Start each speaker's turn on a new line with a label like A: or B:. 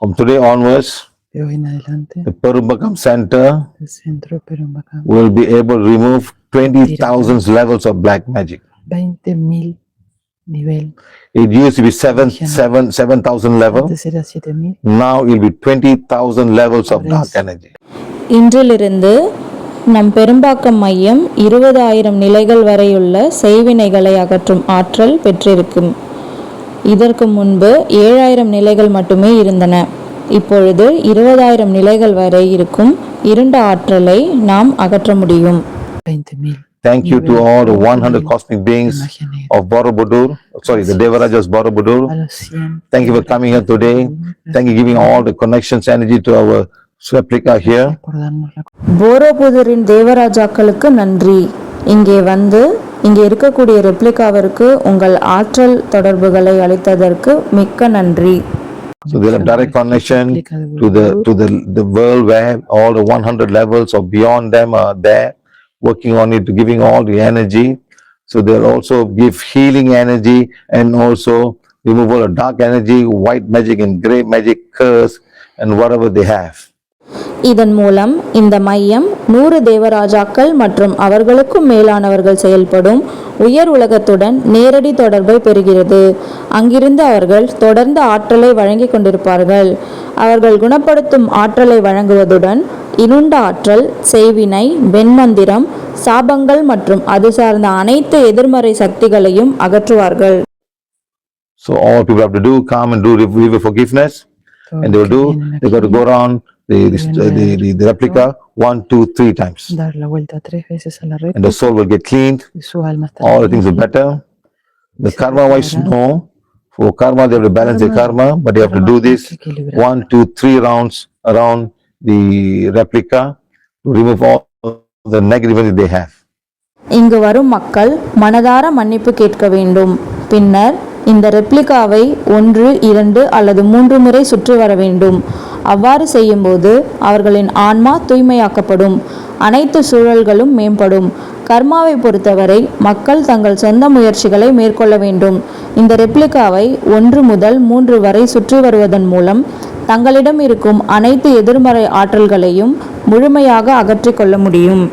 A: From today onwards,
B: de hoy en adelante,
A: the Perumbakam Center
B: el centro Perumbacán
A: will be able to remove 20,000 levels of black magic.
B: 20,000 nivel.
A: It used to be 7,000 level.
B: Antes era 7,000.
A: Now it will be 20,000 levels of dark energy.
C: இன்றிலிருந்து நம் பெரும்பாக்கம் மையம் 20,000 நிலைகள் வரையுள்ள செய்வினைகளை அகற்றும் ஆற்றல் பெற்றிருக்கும். இதற்கு முன்பு 7,000 நிலைகள் மட்டுமே இருந்தன. இப்பொழுது 20,000 நிலைகள் வரை இருக்கும் இருண்ட ஆற்றலை நாம் அகற்ற முடியும்.
B: 20,000.
A: Thank you to all the 100 cosmic beings of Borobudur, the Devarajas Borobudur. Thank you for coming here today. Thank you for giving all the connections energy to our replica here.
C: போரோபுதூரின் தேவராஜாக்களுக்கு நன்றி. இங்கே இருக்கக்கூடிய ரெப்ளிகாவிற்கு உங்கள் ஆற்றல் தொடர்புகளை அளித்ததற்கு மிக்க நன்றி.
A: So they'll have direct connection to the world where all the 100 levels or beyond them are there, working on it, giving all the energy. So they'll also give healing energy and also removal of dark energy, white magic and grey magic, curse and whatever they have.
C: இதன் மூலம் இந்த மையம் 100 தேவராஜாக்கள் மற்றும் அவர்களுக்கும் மேலானவர்கள் செயல்படும் உயர் உலகத்துடன் நேரடி தொடர்பை பெறுகிறது. அங்கிருந்து அவர்கள் தொடர்ந்து ஆற்றலை வழங்கிக் கொண்டிருப்பார்கள். அவர்கள் குணப்படுத்தும் ஆற்றலை வழங்குவதுடன் இருண்ட ஆற்றல், செய்வினை, வெண்மந்திரம், சாபங்கள் மற்றும் அது சார்ந்த அனைத்து எதிர்மறை சக்திகளையும் அகற்றுவார்கள்.
A: So all people have to do, come and do river forgiveness, and they will do. They got to go around the replica 1, 2, 3 times.
B: Dar la vuelta 3 veces a la réplica.
A: And the soul will get cleaned.
B: Su alma estará
A: all the things will better. The karma wise, no. For karma, they have to balance their karma, but they have to do this 1, 2, 3 rounds around the replica to remove all the negativity they have.
C: இங்கு வரும் மக்கள் மனதார மன்னிப்பு கேட்க வேண்டும். பின்னர் இந்த ரெப்ளிகாவை 1, 2 அல்லது 3 முறை சுற்றி வர வேண்டும். அவ்வாறு செய்யும்போது அவர்களின் ஆன்மா தூய்மையாக்கப்படும், அனைத்து சூழல்களும் மேம்படும். கர்மாவை பொறுத்தவரை மக்கள் தங்கள் சொந்த முயற்சிகளை மேற்கொள்ள வேண்டும். இந்த ரெப்ளிகாவை 1 முதல் 3 வரை சுற்றி வருவதன் மூலம் தங்களிடம் இருக்கும் அனைத்து எதிர்மறை ஆற்றல்களையும் முழுமையாக அகற்றிக்கொள்ள முடியும்.